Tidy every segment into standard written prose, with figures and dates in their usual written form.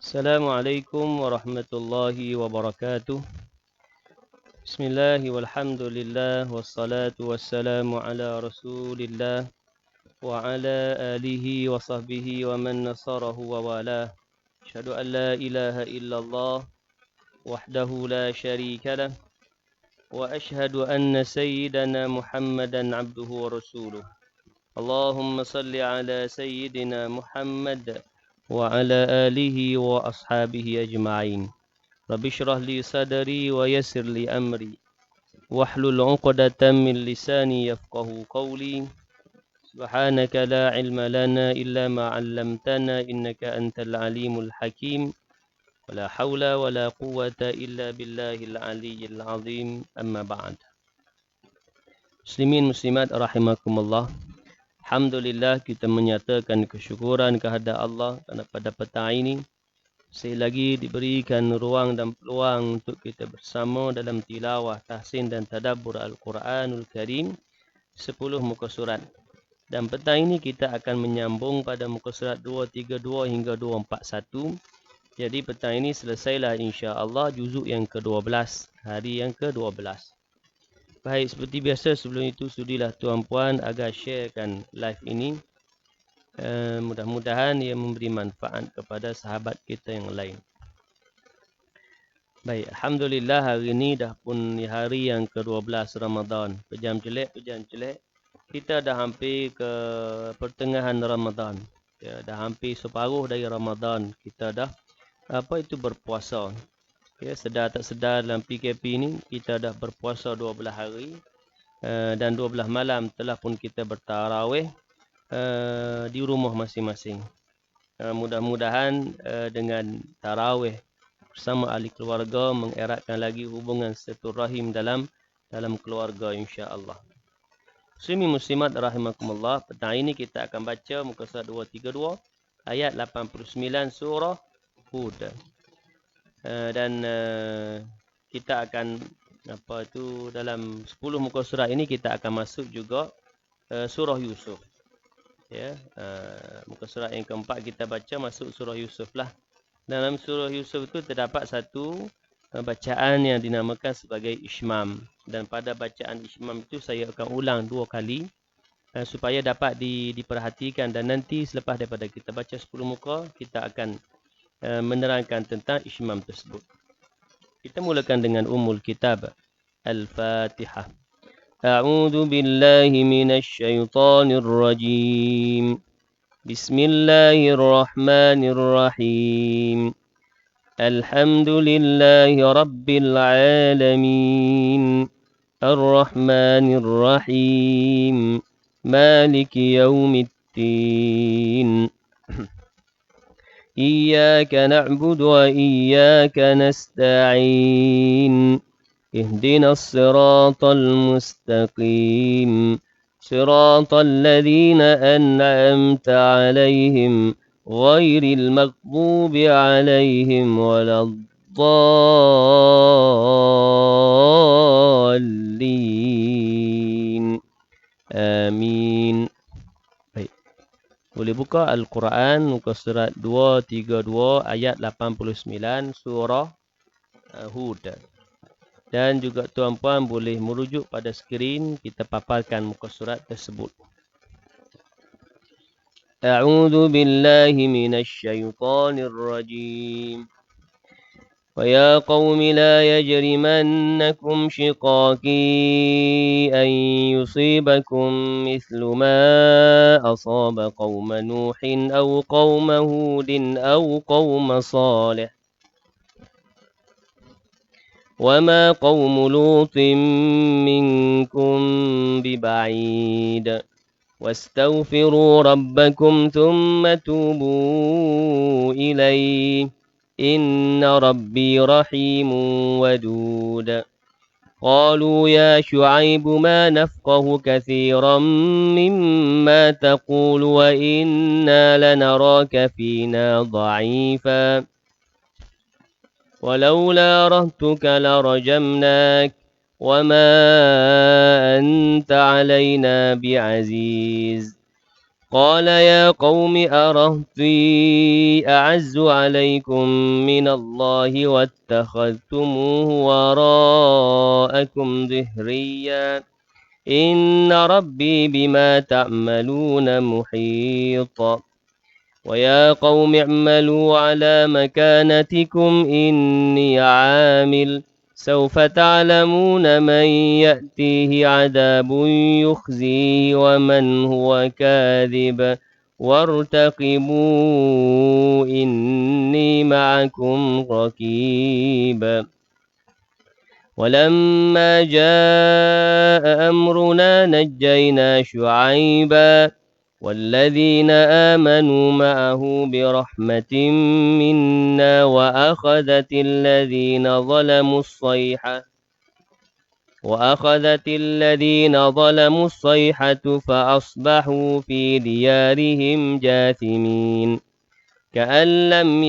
Assalamualaikum warahmatullahi wabarakatuh. Bismillah walhamdulillah wassalatu wassalamu ala rasulillah wa ala alihi wa sahbihi wa man nasarahu wa walah. Asyhadu an la ilaha illallah wahdahu la syarika lah wa asyhadu anna sayyidana Muhammadan abduhu wa rasuluh. Allahumma salli ala sayyidina Muhammad wa ala alihi wa ashabihi ajma'in. Rabbi syrah li sadari wa yassir li amri wahlul 'uqdatam min lisani yafqahu qawli. Subhanaka la ilma lana illa ma 'allamtana innaka antal alimul hakim. Wala haula wala quwwata illa billahil aliyyil azim. Amma ba'd. Muslimin muslimat rahimakumullah. Alhamdulillah kita menyatakan kesyukuran kehadap Allah kerana pada petang ini sekali lagi diberikan ruang dan peluang untuk kita bersama dalam tilawah, tahsin dan tadabbur Al-Quranul Karim 10 muka surat. Dan petang ini kita akan menyambung pada muka surat 232 hingga 241. Jadi petang ini selesailah insya-Allah juzuk yang ke-12, hari yang ke-12. Baik, seperti biasa sebelum itu sudilah tuan-puan agar sharekan live ini. Mudah-mudahan ia memberi manfaat kepada sahabat kita yang lain. Baik, Alhamdulillah hari ini dah pun hari yang ke-12 Ramadan. Pejam celek. Kita dah hampir ke pertengahan Ramadan. Ya, dah hampir separuh dari Ramadan. Kita dah berpuasa. Ya, sedar tak sedar dalam PKP ini kita dah berpuasa 12 hari dan 12 malam telah pun kita bertarawih di rumah masing-masing. Mudah-mudahan dengan tarawih bersama ahli keluarga mengeratkan lagi hubungan silaturahim dalam keluarga insya-Allah. Muslimin muslimat rahimakumullah, petang ini kita akan baca muka surat 232 ayat 89 surah Hud. Dan kita akan dalam 10 muka surat ini kita akan masuk juga surah Yusuf. Ya, muka surat yang keempat kita baca masuk surah Yusuf lah. Dalam surah Yusuf itu terdapat satu bacaan yang dinamakan sebagai Ishmam. Dan pada bacaan Ishmam itu saya akan ulang 2 kali supaya dapat diperhatikan. Dan nanti selepas daripada kita baca 10 muka kita akan menerangkan tentang Ishmam tersebut. Kita mulakan dengan Ummul Kitab. Al-Fatihah. A'udzu billahi minasy syaithanir rajim. Bismillahirrahmanirrahim. Alhamdulillahi rabbil alamin. Ar-Rahmanir Rahim. Maliki yaumiddin. إياك نعبد وإياك نستعين اهدنا الصراط المستقيم صراط الذين أنعمت عليهم غير المغضوب عليهم ولا الضالين آمين. Boleh buka Al-Quran muka surat 232 ayat 89 surah Hud. Dan juga tuan-puan boleh merujuk pada skrin kita paparkan muka surat tersebut. A'udzu billahi minasy syaithanir rajim. وَيَا قَوْمِ لَا يَجْرِمَنَّكُمْ شِقَاقِي أَنْ يُصِيبَكُمْ مِثْلُ مَا أَصَابَ قَوْمَ نُوحٍ أَوْ قَوْمَ هُودٍ أَوْ قَوْمَ صَالِحٍ وَمَا قَوْمُ لُوطٍ مِّنكُمْ بِبَعِيدٍ وَاسْتَغْفِرُوا رَبَّكُمْ ثُمَّ تُوبُوا إِلَيْهِ إن ربي رحيم ودود قالوا يا شعيب ما نفقه كثيرا مما تقول وإنا لنراك فينا ضعيفا ولولا رهتك لرجمناك وما أنت علينا بعزيز قال يا قوم أرهطي أعز عليكم من الله واتخذتموه وراءكم ظهريا إن ربي بما تعملون محيط ويا قوم اعملوا على مكانتكم إني عامل سوف تعلمون من يأتيه عذاب يخزيه ومن هو كاذب وارتقبوا إني معكم رقيب ولما جاء أمرنا نجينا شعيبا والذين آمنوا معه برحمة منا وأخذت الذين ظلموا الصيحة فأصبحوا في ديارهم جاثمين كأن لم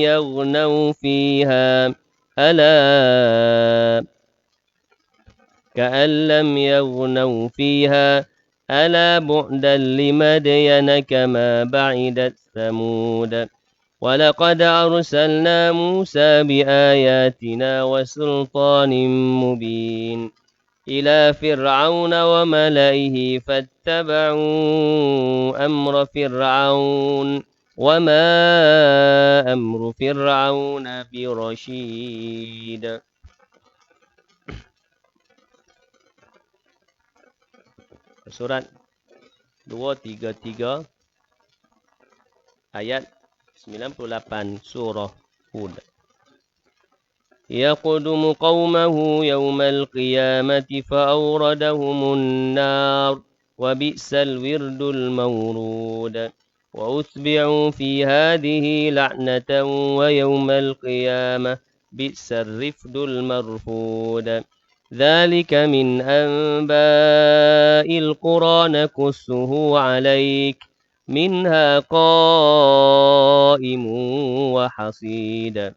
يغنوا فيها ألا بعدا لمدين كما بعدت ثمود ولقد أرسلنا موسى بآياتنا وسلطان مبين إلى فرعون وملئه فاتبعوا أمر فرعون وما أمر فرعون برشيد. Surat 233 ayat 98 surah Hud. يقدم قومه يوم القيامة فأوردهم النار وبئس الورد المورود وأتبعوا في هذه لعنة ويوم القيامة بئس الرفد المرفود ذلك من أنباء القرى نقصه عليك منها قائم وحصيد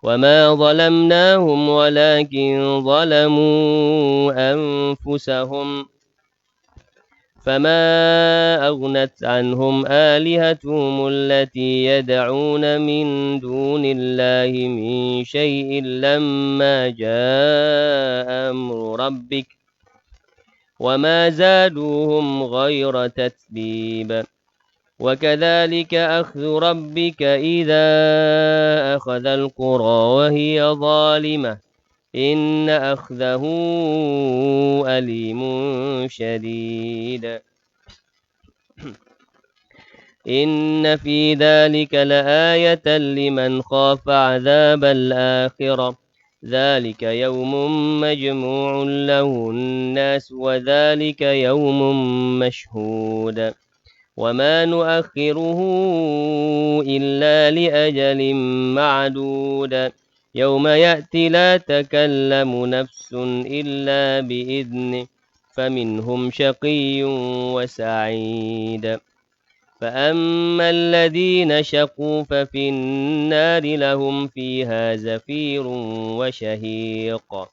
وما ظلمناهم ولكن ظلموا أنفسهم فما أغنت عنهم آلهتهم التي يدعون من دون الله من شيء لما جاء أمر ربك وما زادوهم غير تتبيب وكذلك أخذ ربك إذا أخذ القرى وهي ظالمة إن أخذه أليم شديد إن في ذلك لآية لمن خاف عذاب الآخرة ذلك يوم مجموع له الناس وذلك يوم مشهود وما نؤخره إلا لأجل معدود يوم يأتي لا تكلم نفس إلا بإذنه فمنهم شقي وسعيد فأما الذين شقوا ففي النار لهم فيها زفير وشهيق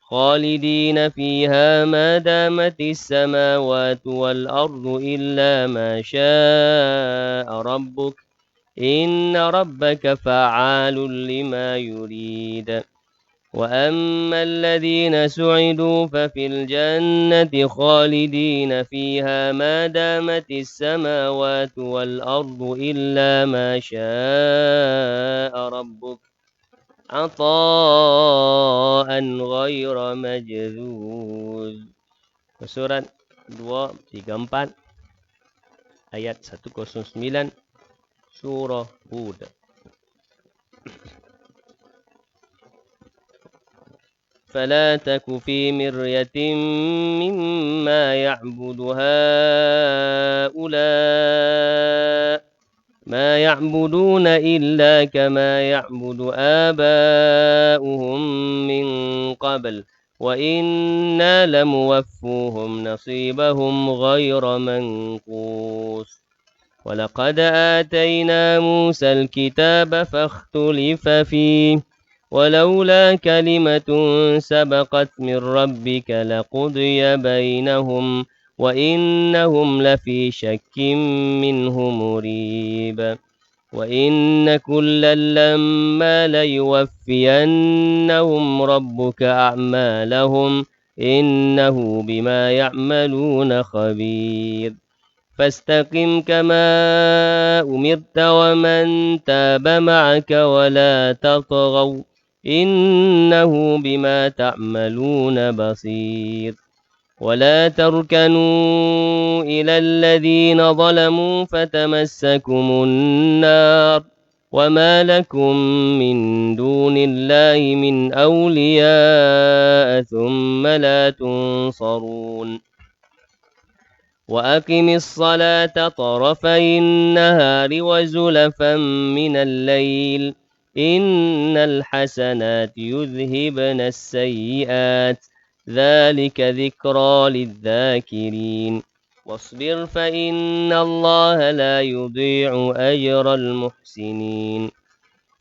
خالدين فيها ما دامت السماوات والأرض إلا ما شاء ربك إن ربك فعال لما يريد وأما الذين سعدوا ففي الجنة خالدين فيها ما دامت السماوات والأرض إلا ما شاء ربك عطاء غير مجذوذ. Surat 234 ayat 109 surah Hud. فلا تك في مرية مما يعبد هؤلاء ما يعبدون إلا كما يعبد آباؤهم من قبل وإنا لموفوهم نصيبهم غير منقوص ولقد آتينا موسى الكتاب فاختلف فيه ولولا كلمة سبقت من ربك لقضي بينهم وإنهم لفي شك منه مريب وإن كلا لما ليوفينهم ربك أعمالهم إنه بما يعملون خبير فاستقم كما أمرت ومن تاب معك ولا تطغوا إنه بما تعملون بصير ولا تركنوا إلى الذين ظلموا فتمسكم النار وما لكم من دون الله من أولياء ثم لا تنصرون وأقم الصلاة طرفي النهار وزلفا من الليل إن الحسنات يذهبن السيئات ذلك ذكرى للذاكرين واصبر فإن الله لا يضيع أجر المحسنين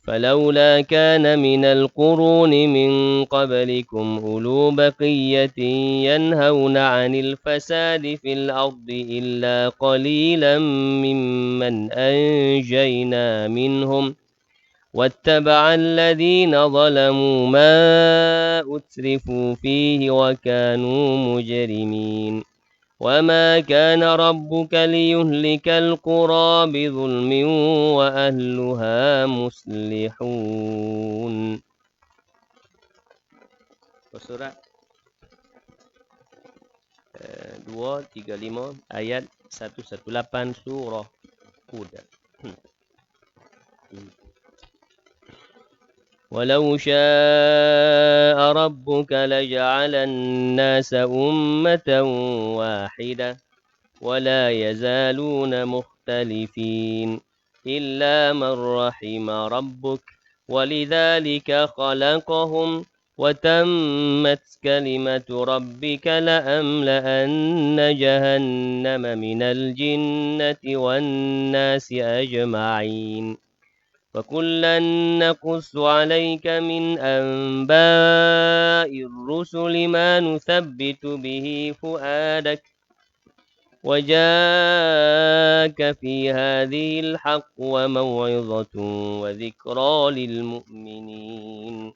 فلولا كان من القرون من قبلكم أولو بقية ينهون عن الفساد في الأرض إلا قليلا ممن أنجينا منهم واتبع الذين ظلموا ما أترفوا فيه وكانوا مجرمين وما كان ربك ليهلك القرى بظلم وأهلها مصلحون. Surat 235 ayat 118 surah Hud. ولو شاء ربك لجعل الناس أمة واحدة ولا يزالون مختلفين إلا من رحم ربك ولذلك خلقهم وتمت كلمة ربك لأملأن جهنم من الجنة والناس أجمعين وكلا نقص عليك من أنباء الرسل ما نثبت به فؤادك وجاءك في هذه الحق وموعظة وذكرى للمؤمنين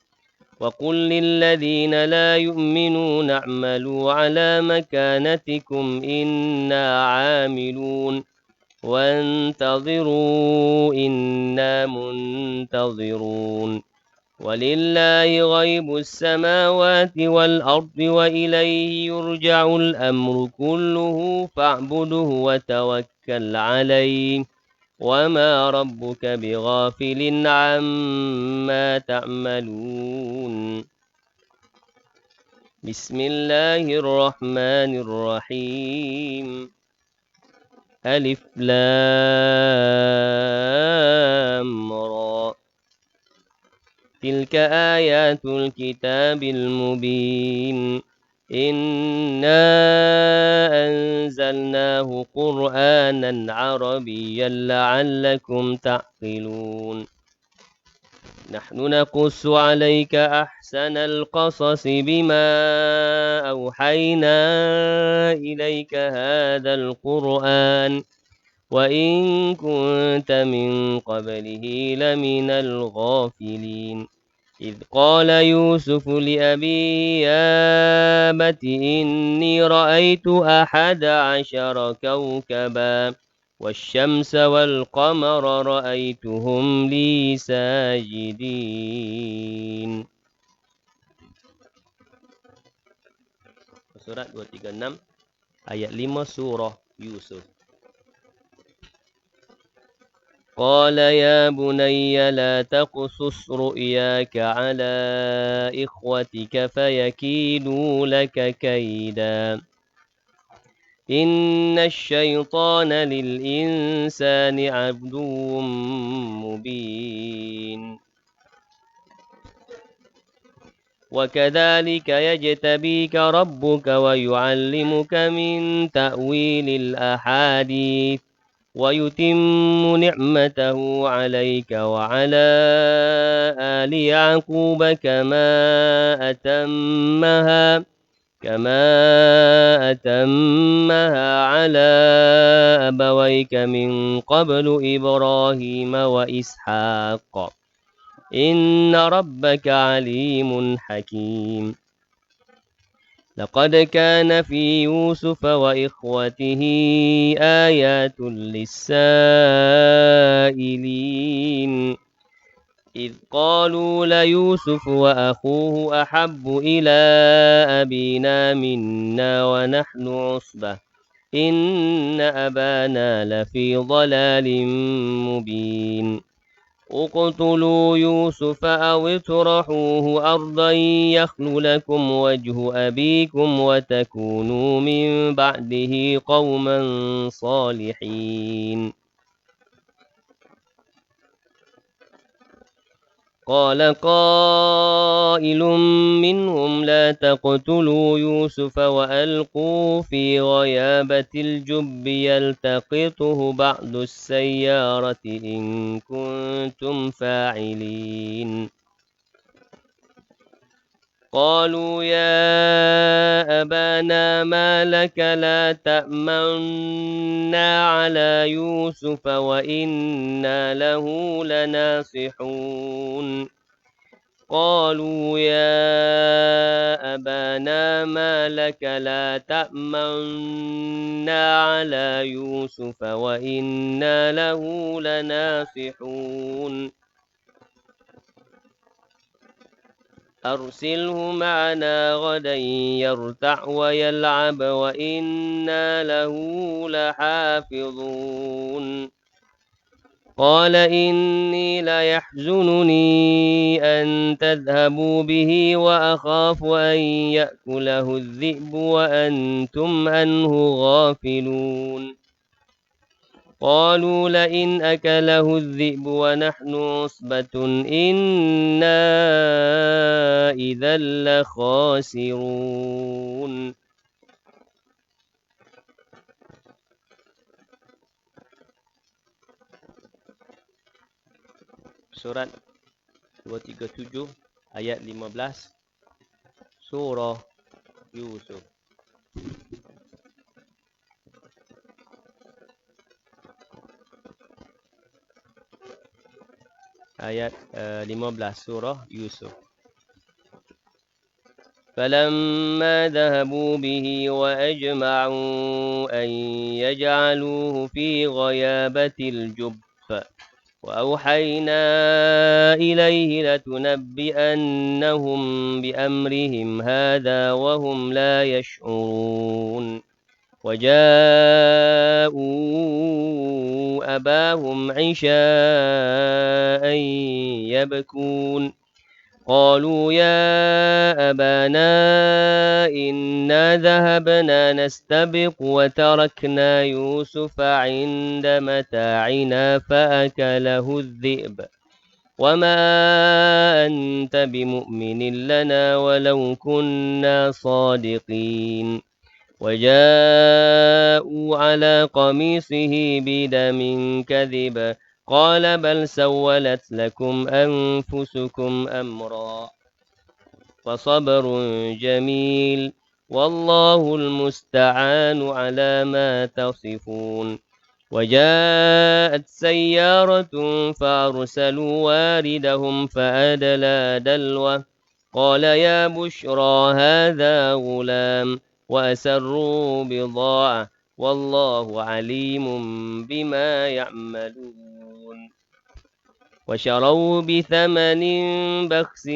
وقل للذين لا يؤمنون اعملوا على مكانتكم إنا عاملون وانتظروا إنا منتظرون ولله غيب السماوات والأرض وإليه يرجع الأمر كله فاعبده وتوكل عليه وما ربك بغافل عما تعملون بسم الله الرحمن الرحيم ألف لام را تلك آيات الكتاب المبين إنا أنزلناه قرآنا عربيا لعلكم تعقلون نحن نقص عليك أحسن القصص بما أوحينا إليك هذا القرآن وإن كنت من قبله لمن الغافلين إذ قال يوسف لأبيه يا أبت إني رأيت 11 كوكبا والشمس والقمر رأيتهم لي ساجدين. Surat 236 ayat 5 surah Yusuf. قال يا بني لا تقصص رؤياك على إخوتك فيكيدوا لك كيدا إن الشيطان للإنسان عدو مبين وكذلك يجتبيك ربك ويعلمك من تأويل الأحاديث ويتم نعمته عليك وعلى آل يعقوب كما كما أتمها على أبويك من قبل إبراهيم وإسحاق إن ربك عليم حكيم لقد كان في يوسف وإخوته آيات للسائلين إذ قالوا ليوسف وأخوه أحب إلى أبينا منا ونحن عصبة إن أبانا لفي ضلال مبين اقتلوا يوسف أو اطرحوه أرضا يخل لكم وجه أبيكم وتكونوا من بعده قوما صالحين قال قائل منهم لا تقتلوا يوسف وألقوا في غيابة الجب يلتقطه بعض السيارة إن كنتم فاعلين قالوا يا أبانا ما لك لا تأمنا على يوسف وإنا له لناصحون قالوا يا أبانا ما لك لا تأمنا على يوسف وإنا له لناصحون أرسله معنا غدا يرتع ويلعب وإنا له لحافظون قال إني ليحزنني أن تذهبوا به وأخاف أن يأكله الذئب وأنتم عنه غافلون قالوا لئن أكله الذئب ونحن عصبة إنا إذا لخاسرون Surat 237 ayat 15 Surah Yusuf. Ayat 15 Surah Yusuf. فلما ذهبوا به وأجمعوا أن يجعلوه في غيابة الجب وأوحينا إليه لتنبئنهم بأمرهم هذا وهم لا يشعرون وجاءوا أباهم عشاء يبكون قالوا يا أبانا إنا ذهبنا نستبق وتركنا يوسف عند متاعنا فأكله الذئب وما أنت بمؤمن لنا ولو كنا صادقين وجاءوا على قميصه بدم كذب قال بل سولت لكم أنفسكم أمرا فصبر جميل والله المستعان على ما تصفون وجاءت سيارة فأرسلوا واردهم فأدلى دلوه قال يا بشرى هذا غلام وأسروا بضاعة والله عليم بما يعملون وشروا بثمن بخس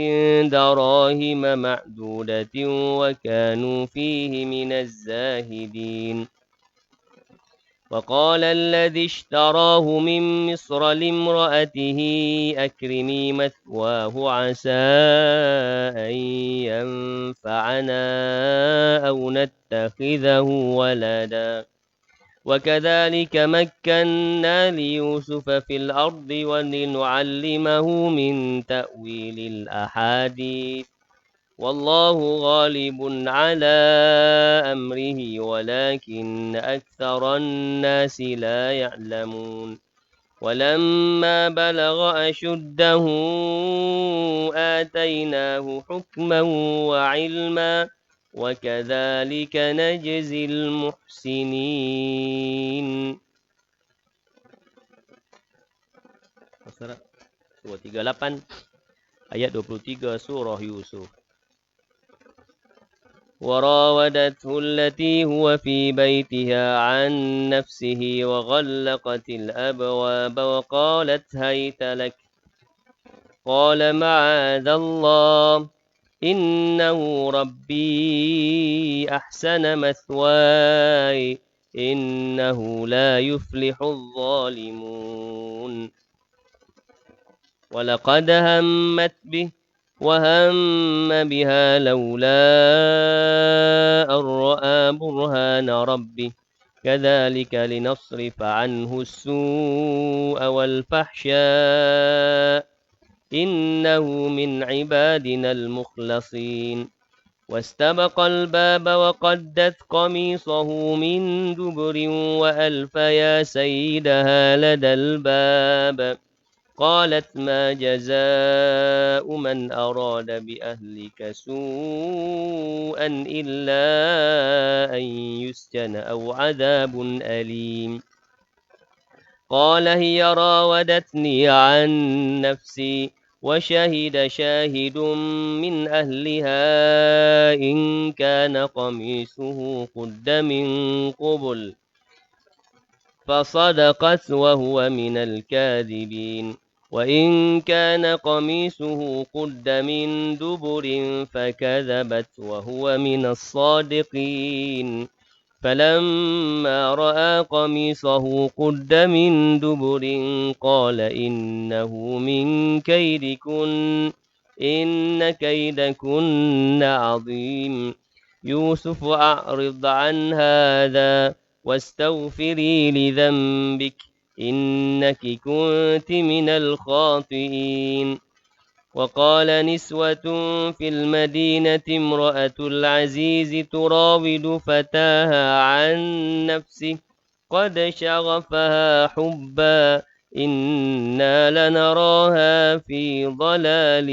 دراهم معدودة وكانوا فيه من الزاهدين وقال الذي اشتراه من مصر لامرأته أكرمي مثواه عسى أن ينفعنا أو نتخذه ولدا وكذلك مكنا ليوسف في الأرض ولنعلمه من تأويل الأحاديث والله غالب على أمره ولكن أكثر الناس لا يعلمون ولما بلغ أشده آتيناه حكما وعلما وكذلك نجزي المحسنين. Surah 238 ayat 23 surah Yusuf. وراودته التي هو في بيتها عن نفسه وغلقت الأبواب وقالت هيت لك قال معاذ الله إنه ربي أحسن مثواي إنه لا يفلح الظالمون. ولقد همت به وهم بها لولا أن رأى برهان ربه كذلك لنصرف عنه السوء والفحشاء إنه من عبادنا المخلصين. واستبق الباب وقدت قميصه من دبر وألف يا سيدها لدى الباب قالت ما جزاء من أراد بأهلك سوءا إلا أن يسجن أو عذاب أليم. قال هي راودتني عن نفسي وشهد شاهد من أهلها إن كان قميصه قد من قبل فصدقت وهو من الكاذبين وإن كان قميصه قد من دبر فكذبت وهو من الصادقين. فلما رأى قميصه قد من دبر قال إنه من كيدكن إن كيدكن عظيم. يوسف أعرض عن هذا واستغفري لذنبك إنك كنت من الخاطئين. وقال نسوة في المدينة امرأة العزيز تراود فتاها عن نفسه قد شغفها حبا إنا لنراها في ضلال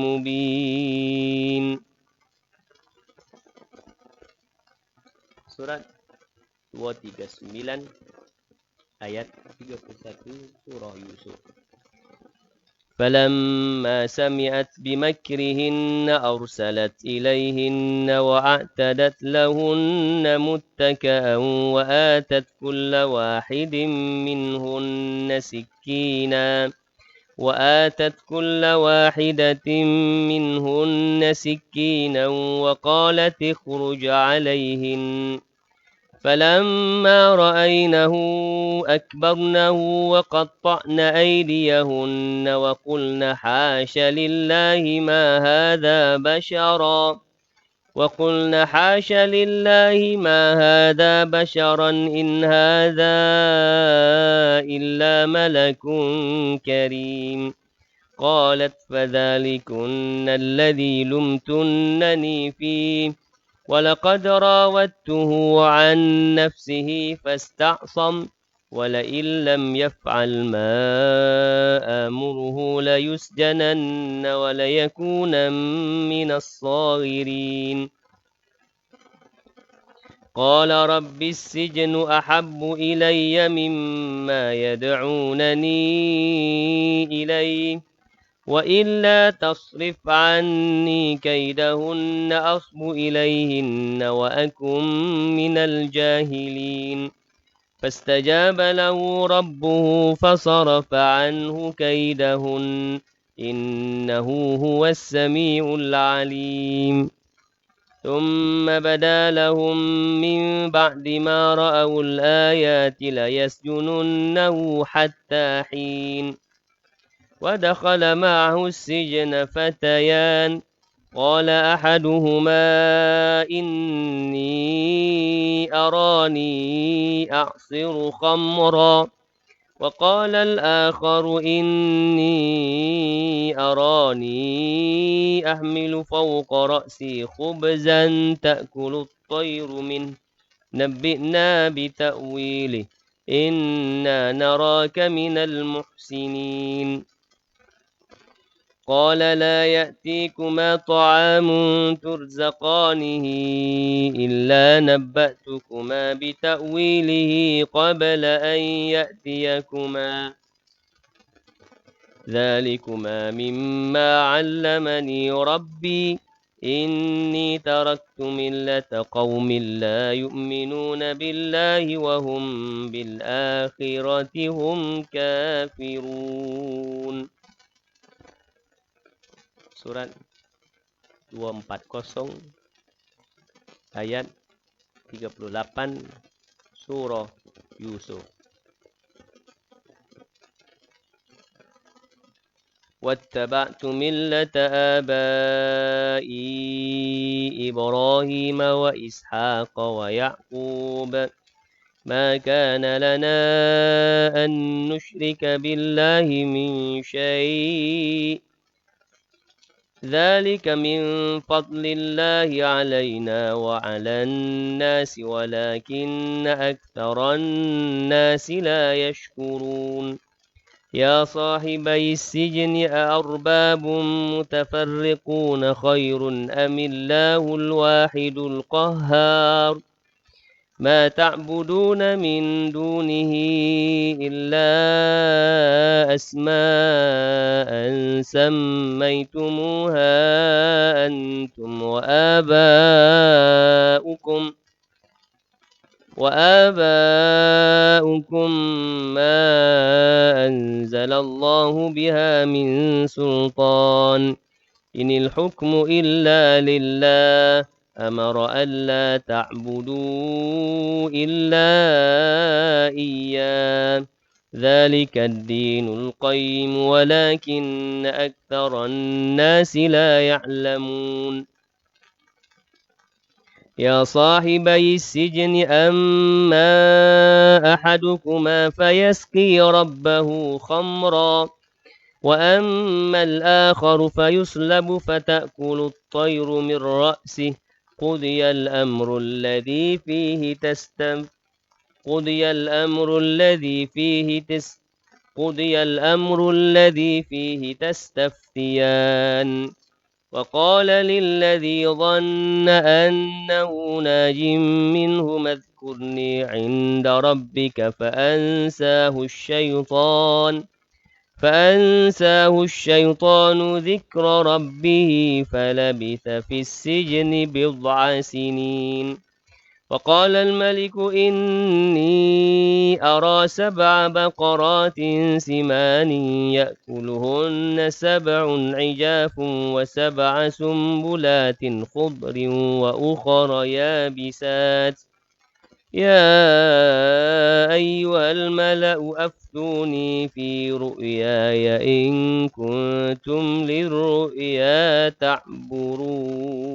مبين. Surat 239 ayat 31 surah Yusuf. فلما سمعت بمكرهن أرسلت إليهن وأعتدت لهن متكأ وآتت كل واحدة منهن سكينا وقالت اخرج عليهن فلما رأينه أكبرنه وقطعن أيديهن وقلن حاش لله ما هذا بشرا إن هذا إلا ملك كريم. قالت فذلكن الذي لمتنني فيه ولقد راودته عن نفسه فاستعصم ولئن لم يفعل ما آمره ليسجنن وليكون من الصاغرين. قال رب السجن أحب إلي مما يدعونني إليه وإلا تصرف عني كيدهن أصب إليهن وأكن من الجاهلين. فاستجاب له ربه فصرف عنه كيدهن إنه هو السميع العليم. ثم بدا لهم من بعد ما رأوا الآيات ليسجننه حتى حين. ودخل معه السجن فتيان قال أحدهما إني أراني أعصر خمرا وقال الآخر إني أراني أحمل فوق رأسي خبزا تأكل الطير منه نبئنا بتأويله إنا نراك من المحسنين. قال لا يأتيكما طعام ترزقانه إلا نبأتكما بتأويله قبل أن يأتيكما ذلكما مما علمني ربي إني تركت ملة قوم لا يؤمنون بالله وهم بالآخرة هم كافرون. Surat 240 ayat 38 surah Yusuf. واتبعت ملة آبائي إبراهيم وإسحاق ويعقوب ما كان لنا أن نشرك بالله من شيء ذلك من فضل الله علينا وعلى الناس ولكن أكثر الناس لا يشكرون. يا صاحبي السجن أأرباب متفرقون خير أم الله الواحد القهار ما تعبدون من دونه إلا أسماء سميتموها أنتم وآباؤكم ما أنزل الله بها من سلطان إن الحكم إلا لله أمر ألا تعبدوا إلا إياه ذلك الدين القيم ولكن أكثر الناس لا يعلمون. يا صاحبي السجن أما أحدكما فيسقي ربه خمرا وأما الآخر فيصلب فتأكل الطير من رأسه قضي الأمر الذي فيه تستفتيان وقال للذي ظن أنه ناج منه اذكرني عند ربك فأنساه الشيطان ذكر ربه فلبث في السجن بضع سنين. وقال الملك إني أرى 7 بقرات سمان يأكلهن 7 عجاف و7 سنبلات خضر وأخر يابسات يا أيها الملأ أفتوني في رؤياي إن كنتم للرؤيا تعبرون.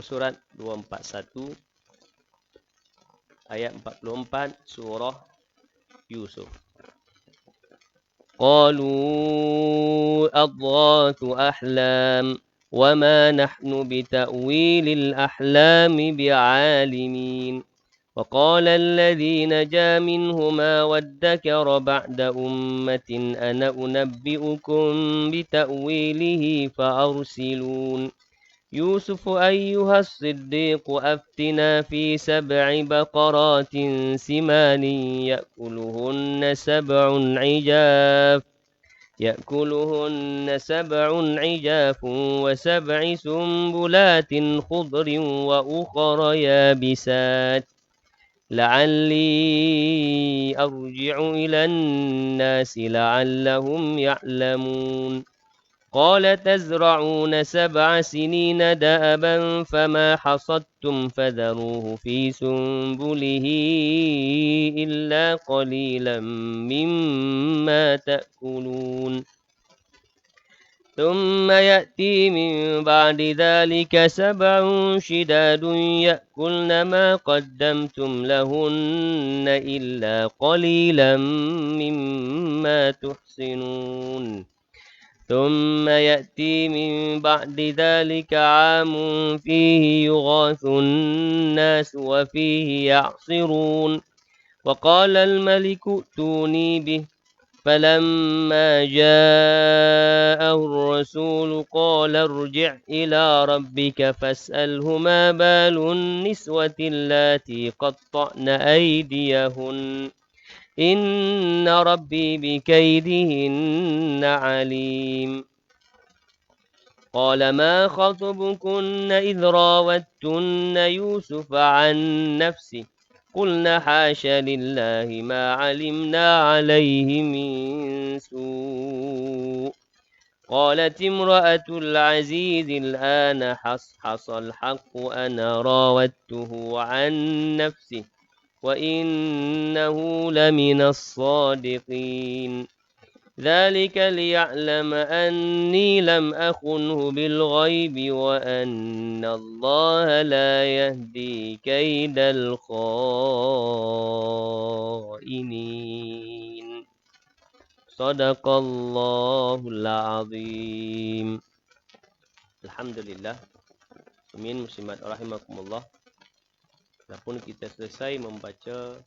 Surat 241 ayat 44 surah Yusuf. قالوا أضغاث أحلام وما نحن بتأويل الأحلام بعالمين. وقال الذي نجا منهما وادكر بعد أمة أنا أنبئكم بتأويله فأرسلون. يوسف أيها الصديق أفتنا في 7 بقرات سمان يأكلهن 7 عجاف و7 سنبلات خضر وأخر يابسات لعلي أرجع إلى الناس لعلهم يعلمون. قال تزرعون 7 سنين دأبا فما حصدتم فذروه في سنبله إلا قليلا مما تأكلون. ثم يأتي من بعد ذلك 7 شداد يأكلن ما قدمتم لهن إلا قليلا مما تحصنون. ثم يأتي من بعد ذلك عام فيه يغاث الناس وفيه يعصرون وقال الملك ائتوني به فلما جاءه الرسول قال ارجع إلى ربك فاسأله ما بال النسوة اللاتي قطعن أيديهن إن ربي بكيدهن عليم قال ما خطبكن إذ راوتن يوسف عن نفسه قلنا حاش لله ما علمنا عليه من سوء قالت امرأة العزيز الآن حصحص الحق أنا راودته عن نفسه وإنه لمن الصادقين ذلك ليعلم أني لم أخنه بالغيب وأن الله لا يهدي كيد الخائنين صدق الله العظيم. Alhamdulillah. Amin muslimat rahimakumullah. Walaupun kita selesai membaca 10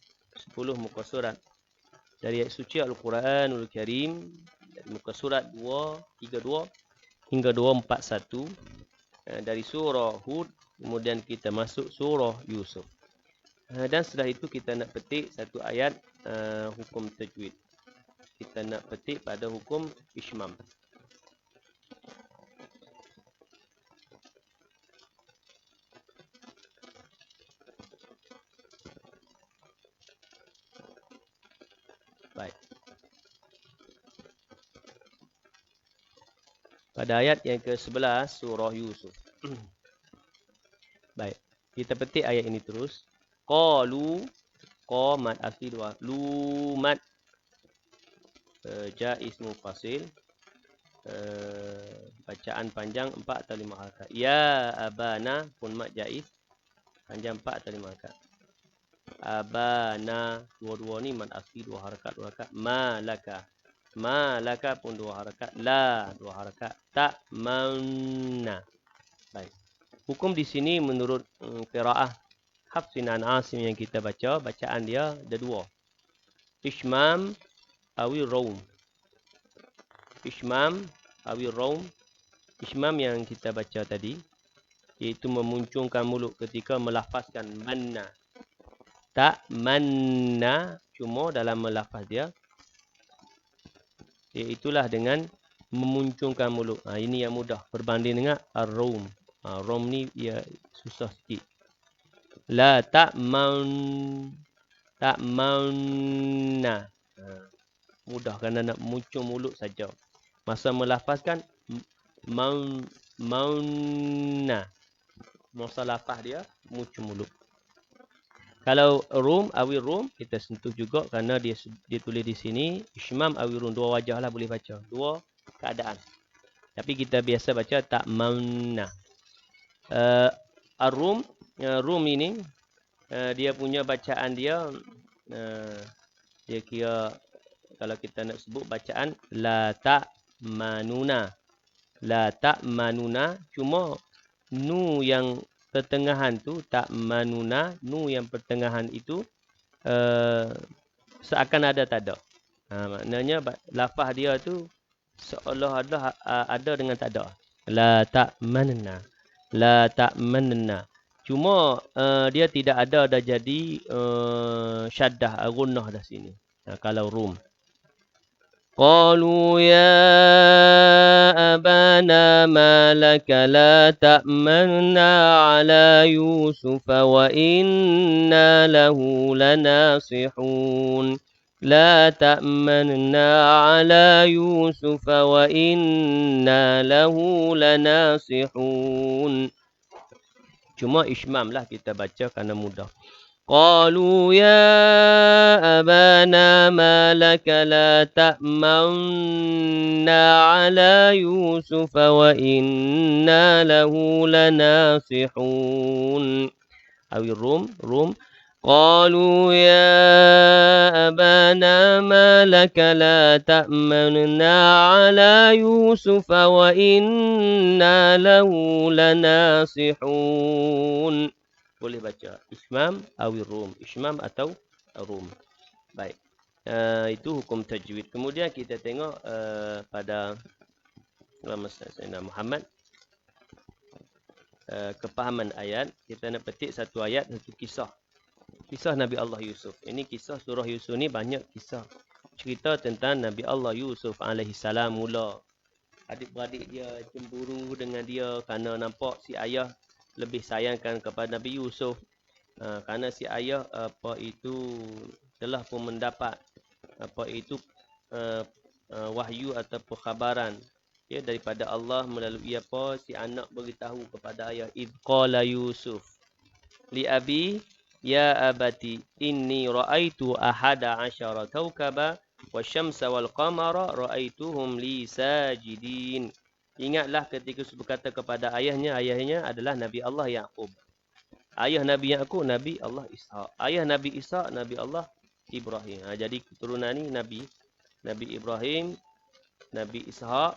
muka surat dari ayat suci Al-Quranul Karim, dari muka surat 232 hingga 241 dari surah Hud, kemudian kita masuk surah Yusuf. Dan setelah itu kita nak petik satu ayat hukum tajwid. Kita nak petik pada hukum ishmam. Baik. Pada ayat yang ke-11 surah Yusuf. Baik. Kita petik ayat ini terus. Qalu qamat asli dua lumat jaiz mufasil bacaan panjang 4 atau 5 harakat. Ya abana pun mat jaiz panjang 4 atau 5 harakat. Abana dua-dua ni mat asli 2 harakat 2 harakat. Malaka pun 2 harakat. La 2 harakat. Tak manna. Baik. Hukum di sini menurut qiraah Hafs bin Asim yang kita baca, bacaan dia ada 2. Ishmam awi raum. Ishmam awi raum. Ishmam yang kita baca tadi iaitu memuncungkan mulut ketika melafazkan manna. Tak manna, cuma dalam melafaz dia iaitulah dengan memuncungkan mulut. Ini yang mudah berbanding dengan ar-raum. Raum ni ia susah sikit. La ta'manna. Mudah kerana nak muncung mulut saja. Masa melafazkan maunna. Masa lafaz dia muncung mulut. Kalau rum awi rum kita sentuh juga kerana dia tulis di sini ishmam awi rum, 2 wajah lah boleh baca. 2 keadaan. Tapi kita biasa baca ta'manna. Ar-rum rum ini dia punya bacaan dia dia kira kalau kita nak sebut bacaan la ta'manuna. La ta'manuna, cuma nu yang pertengahan tu ta'manuna, nu yang pertengahan itu seakan ada tak ada. Maknanya lafaz dia tu seolah ada dengan tak ada. La ta'manna. La ta'manna. Cuma dia tidak ada dah jadi syaddah gunnah dah sini. Kalau rum. Qalu ya abana ma laka la ta'manna ala Yusuf wa inna lahu lanasihun. La ta'manna ala Yusuf wa inna lahu lanasihun. Cuma ishmam lah kita baca kerana mudah. Qalu ya abana ma laka la ta'manna ala Yusuf wa inna lahu lanasihun. Awi rum. Qalu ya abana ma laka la ta'manna ala Yusuf wa inna lahu lanasihun. Boleh baca ishmam awi rum. Ishmam atau rum. Baik. Itu hukum tajwid. Kemudian kita tengok pada Sayyidina Muhammad, kepahaman ayat. Kita nak petik satu ayat, satu kisah. Kisah Nabi Allah Yusuf. Ini kisah surah Yusuf ni banyak kisah. Cerita tentang Nabi Allah Yusuf alaihissalam mula. Adik-beradik dia cemburu dengan dia kerana nampak si ayah lebih sayangkan kepada Nabi Yusuf. Kerana si ayah telah pun mendapat wahyu atau khabaran daripada Allah melalui si anak beritahu kepada ayah, id qala Yusuf li abi ya abati inni raaitu ahada asyara kaukaba wasyamsa wal qamara raaituhum li sajidin. Ingatlah ketika Yusuf berkata kepada ayahnya adalah Nabi Allah Yaqub. Ayah Nabi Yaqub Nabi Allah Ishaq. Ayah Nabi Ishaq Nabi Allah Ibrahim. Jadi keturunan ni Nabi Ibrahim, Nabi Ishaq,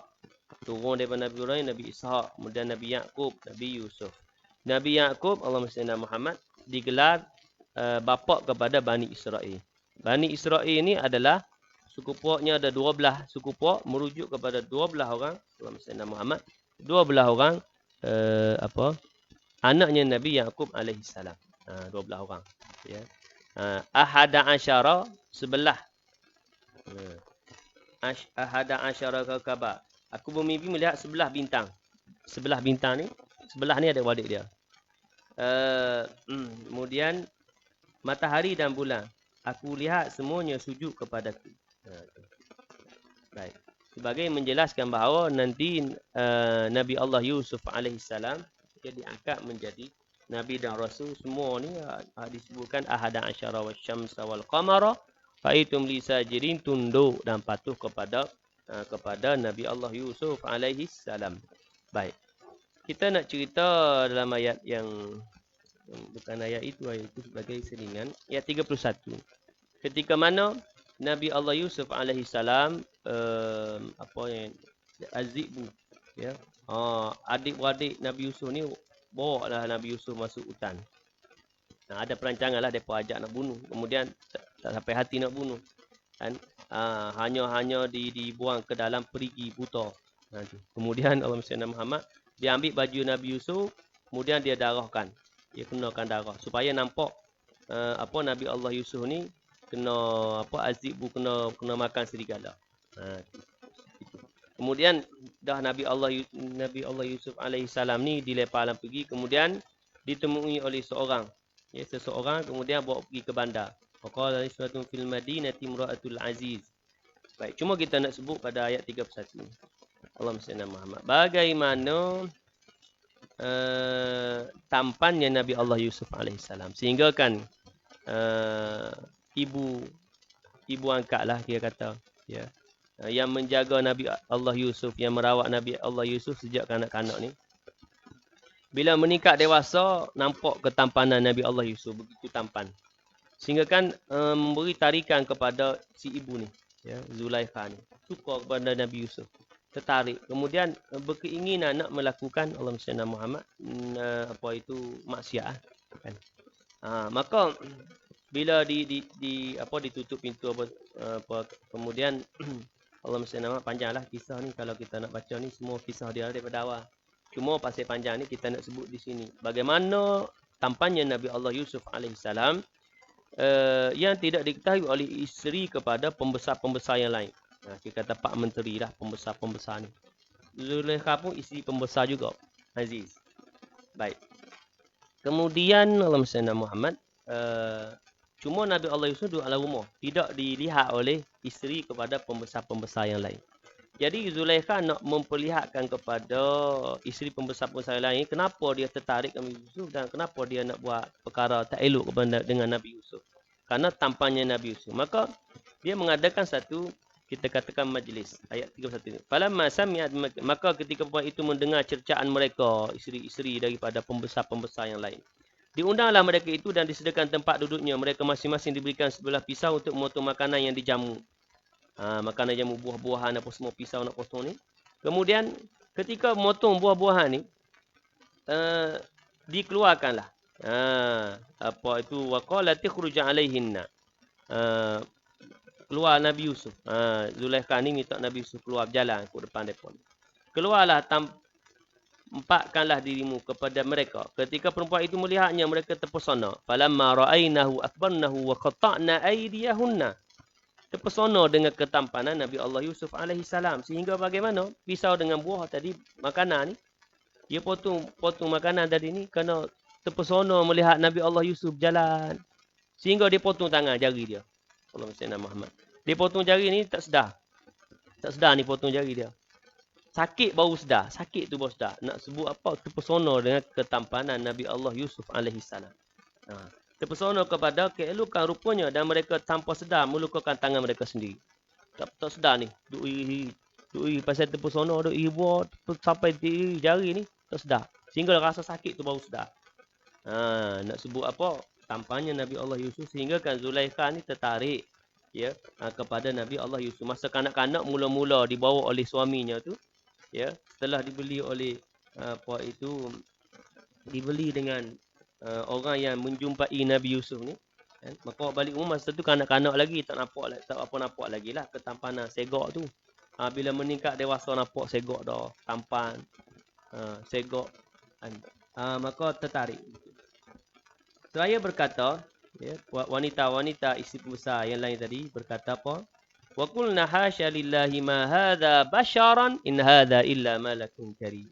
turun daripada Nabi Ibrahim, Nabi Ishaq, kemudian Nabi Yaqub, Nabi Yusuf. Nabi Yaqub, Allahumma salli ala Muhammad, digelar bapa kepada Bani Israel. Bani Israel ini adalah suku puaknya ada 12 suku puak, merujuk kepada 12 orang, Allahumma salli ala Muhammad, 12 orang anaknya Nabi Yaqub alaihissalam. 12 orang. Ya. Ahada asyara, 11. Ahada asyara kaukaba. Aku bermimpi melihat 11 bintang. 11 bintang ni, 11 ni ada adik dia. Kemudian matahari dan bulan, aku lihat semuanya sujud kepadaku. Baik. Sebagai menjelaskan bahawa nanti Nabi Allah Yusuf alaihissalam dia diangkat menjadi Nabi dan Rasul. Semua ni disebutkan ahada asyara wasyamsa wal qamara faitum li sajirin, tunduk dan patuh kepada Nabi Allah Yusuf alaihissalam. Baik. Kita nak cerita dalam ayat yang bukan ayat itu sebagai selingan. Ayat 31. Ketika mana Nabi Allah Yusuf alaihissalam Azibu, ya. Adik-beradik Nabi Yusuf ni bawa lah Nabi Yusuf masuk hutan. Ada perancangan lah mereka ajak nak bunuh. Kemudian tak sampai hati nak bunuh. Kan? Hanya dibuang ke dalam perigi buta. Kemudian Allah Muhammad dia ambil baju Nabi Yusuf, kemudian dia darahkan. Dia kenakan darah supaya nampak Nabi Allah Yusuf ni kena azibu, kena makan serigala. Kemudian dah Nabi Allah Yusuf alaihissalam ni dilepar dalam pergi, kemudian ditemui oleh seseorang, kemudian bawa pergi ke bandar. Faqala nisbatun fil madinati imra'atul aziz. Baik, cuma kita nak sebut pada ayat 31. Allahumma salli ala Muhammad. Bagaimana tampannya Nabi Allah Yusuf alaihissalam, sehingga kan ibu angkatlah dia kata, ya, yang menjaga Nabi Allah Yusuf, yang merawat Nabi Allah Yusuf sejak kanak-kanak ni, bila meningkat dewasa nampak ketampanan Nabi Allah Yusuf begitu tampan, sehingga kan memberi tarikan kepada si ibu ni, ya, Zulaikha ni, suka kepada Nabi Yusuf, tertarik, kemudian berkeinginan nak melakukan Allahumma salli ala Muhammad maksiat, kan. Maka bila ditutup pintu kemudian Allahumma salli ala Muhammad, panjanglah kisah ni, kalau kita nak baca ni semua kisah dia daripada awal. Cuma pasal panjang ni kita nak sebut di sini bagaimana tampannya Nabi Allah Yusuf alaihissalam yang tidak diketahui oleh isteri kepada pembesar-pembesar yang lain. Kita kata Pak Menteri lah pembesar-pembesar ni. Zulaikha pun isteri pembesar juga, Aziz. Baik. Kemudian Allahumma salli ala Muhammad, cuma Nabi Allah Yusuf duduk dalam rumah, tidak dilihat oleh isteri kepada pembesar-pembesar yang lain. Jadi Zulaikha nak memperlihatkan kepada isteri pembesar-pembesar yang lain kenapa dia tertarik Nabi Yusuf dan kenapa dia nak buat perkara tak elok dengan Nabi Yusuf. Karena tampannya Nabi Yusuf. Maka dia mengadakan satu, kita katakan majlis. Ayat 31. Falamma sami'at, maka ketika perempuan itu mendengar cercaan mereka, isteri-isteri daripada pembesar-pembesar yang lain, diundanglah mereka itu dan disediakan tempat duduknya. Mereka masing-masing diberikan sebelah pisau untuk memotong makanan yang dijamu. Makanan jamu, buah-buahan, apa semua pisau nak potong ni. Kemudian ketika memotong buah-buahan ni, dikeluarkanlah. Waqala tikhruj alaihinna. keluar Nabi Yusuf. Zulaikha ni minta Nabi Yusuf keluar berjalan ke depan mereka. Keluarlah, tampakkanlah dirimu kepada mereka. Ketika perempuan itu melihatnya, mereka terpesona. Falamma ra'ainahu akbarnahu wa qata'na aydiyahunna. Terpesona dengan ketampanan Nabi Allah Yusuf alaihi salam, sehingga bagaimana pisau dengan buah tadi makanan ni, dia potong makanan tadi ni kerana terpesona melihat Nabi Allah Yusuf jalan, sehingga dia potong tangan jari dia. Allahumma salli ala Muhammad. Dia potong jari ni tak sedar ni potong jari dia. Sakit baru sedar, sakit tu baru sedar. Nak sebut apa? Terpesona dengan ketampanan Nabi Allah Yusuf alaihi salam. Terpesona kepada keelokan rupanya, dan mereka tanpa sedar melukakan tangan mereka sendiri. Tak sedar ni. Duk iri pasal terpesona, duk iri buat sampai iri jari ni, tak sedar. Sehingga rasa sakit tu baru sedar. Nak sebut apa? Tampaknya Nabi Allah Yusuf, sehingga kan Zulaikha ni tertarik ya kepada Nabi Allah Yusuf. Masa kanak-kanak mula-mula dibawa oleh suaminya tu, ya, setelah dibeli oleh dibeli dengan orang yang menjumpai Nabi Yusuf ni, kan? Maka balik rumah masa tu kanak-kanak lagi tak nampak lagi lah ketampanan segok tu. Bila meningkat dewasa nampak segok dah tampan, segok, maka tertarik. Saya berkata, ya, wanita-wanita isteri pembesar yang lain tadi berkata apa? Wa qulna hasya lillahi ma hadza basharan in hadza illa malakun karim.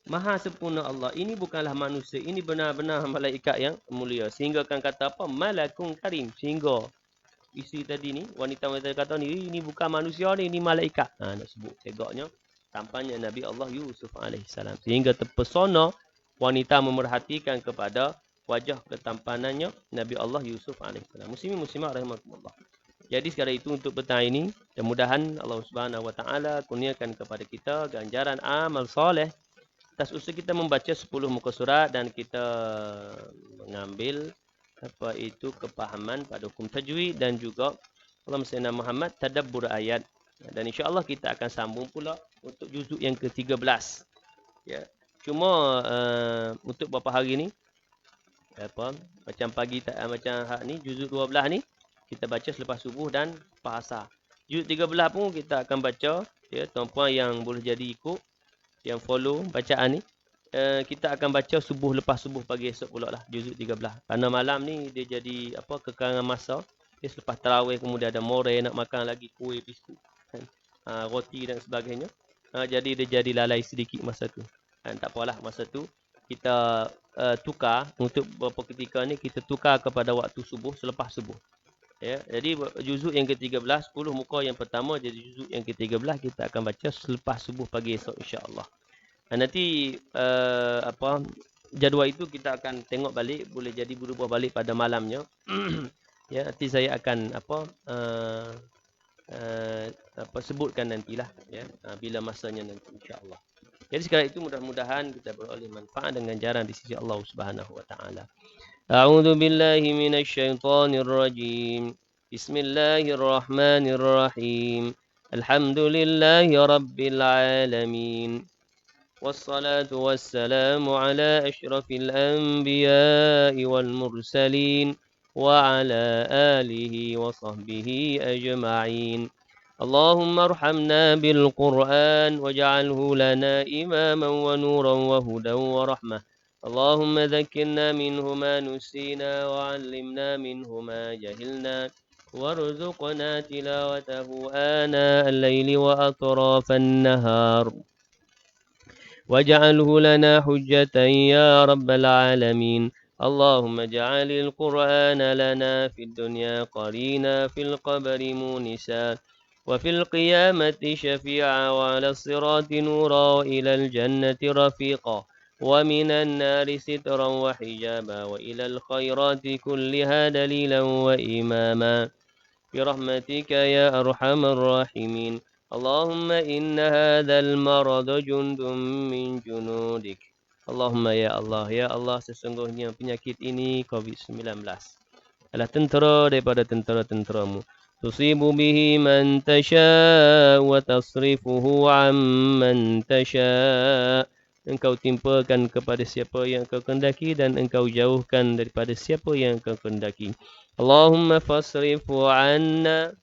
Maha sempurna Allah, ini bukanlah manusia, ini benar-benar malaikat yang mulia. Sehingga kan kata apa? Malakun karim. Sehingga isteri tadi ni, wanita-wanita kata ni, ini bukan manusia ni, ini malaikat. Nak sebut segaknya tampannya Nabi Allah Yusuf alaihissalam. Sehingga terpesona wanita memerhatikan kepada wajah ketampanannya Nabi Allah Yusuf alaihissalam. Muslimin muslimat rahimakumullah. Jadi sekarang itu untuk petang ini, mudah-mudahan Allah Subhanahu wa taala kurniakan kepada kita ganjaran amal soleh atas usaha kita membaca 10 muka surat, dan kita mengambil kepahaman pada hukum tajwid, dan juga Allahumma salli ala Muhammad tadabbur ayat. Dan insya-Allah kita akan sambung pula untuk juzuk yang ke-13. Ya. Cuma untuk beberapa hari ni macam pagi macam hak ni juzuk 12 ni kita baca selepas subuh dan asar. Juzuk 13 pun kita akan baca, ya, tuan-puan yang boleh jadi ikut, yang follow bacaan ni, kita akan baca subuh lepas subuh pagi esok pula lah juzuk 13. Kerana malam ni dia jadi kekarangan masa. Dia selepas tarawih kemudian ada more nak makan lagi kuih, biskut, roti dan sebagainya. Jadi dia jadi lalai sedikit masa tu. Tak apalah, masa tu kita tukar untuk beberapa ketika ni kita tukar kepada waktu subuh selepas subuh. Ya, jadi juzuk yang ke-13 10 muka yang pertama jadi juzuk yang ke-13 kita akan baca selepas subuh pagi esok insya-Allah. Nanti jadual itu kita akan tengok balik, boleh jadi berubah balik pada malamnya. Ya, nanti saya akan sebutkan nantilah, ya, bila masanya nanti insya-Allah. Jadi sekarang itu mudah-mudahan kita beroleh manfaat dengan ganjaran di sisi Allah Subhanahu wa taala. A'udzu billahi minasy syaithanir rajim. Bismillahirrahmanir rahim. Alhamdulillahi rabbil alamin. Wassalatu wassalamu ala asyrafil anbiya'i wal mursalin wa ala alihi wa sahbihi ajma'in. اللهم ارحمنا بالقرآن واجعله لنا إماما ونورا وهدى ورحمة. اللهم ذكرنا منه ما نسينا وعلمنا منه ما جهلنا وارزقنا تلاوته آناء الليل وأطراف النهار واجعله لنا حجة يا رب العالمين. اللهم اجعل القرآن لنا في الدنيا قرينا في القبر مونسا وفي القيامة شفيعا وعلى الصراط نورا وإلى الجنة رفيقا ومن النار سترا وحجابا وإلى الخيرات كلها دليلا وإماما برحمتك يا أرحم الراحمين. اللهم إن هذا المرض جند من جنودك. Allahumma ya Allah, sesungguhnya penyakit ini COVID-19 adalah tentera daripada tentera-tenteramu. Tusibu bihi man tasha wa tasrifuhu amman tasha engkau timpakan kepada siapa yang engkau kehendaki dan engkau jauhkan daripada siapa yang engkau kehendaki. Allahumma fasrifu anna,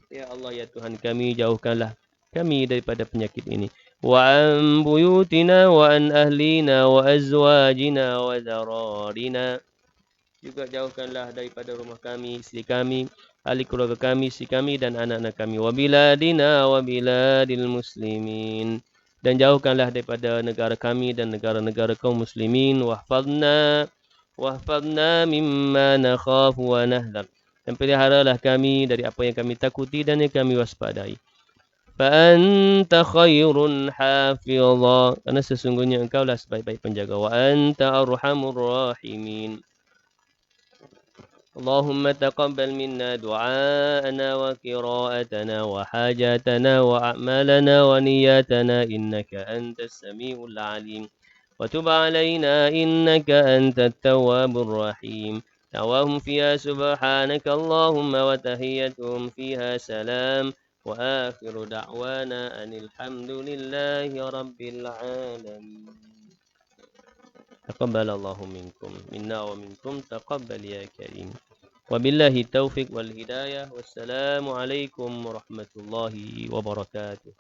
ya Allah ya Tuhan kami, jauhkanlah kami daripada penyakit ini. Wa an buyutina wa an ahlina wa azwajina wa zararina, juga jauhkanlah daripada rumah kami, isteri kami, ahli keluarga kami, isteri kami dan anak-anak kami. Wa biladina wa biladil muslimin, dan jauhkanlah daripada negara kami dan negara-negara kaum muslimin. Wahfadna mimma nakhafu wa nahdhar, dan peliharalah kami dari apa yang kami takuti dan yang kami waspadai. Fa anta khairun hafidha, karena sesungguhnya engkaulah sebaik-baik penjaga. Wa anta arhamur rahimin. اللهم تقبل منا دعاءنا وقراءتنا وحاجاتنا وأعمالنا ونياتنا إنك أنت السميع العليم وتب علينا إنك أنت التواب الرحيم. دعواهم فيها سبحانك اللهم وتحيتهم فيها سلام وآخر دعوانا أن الحمد لله رب العالمين. تقبل الله منكم منا ومنكم تقبل يا كريم. وبالله التوفيق والهداية والسلام عليكم ورحمة الله وبركاته.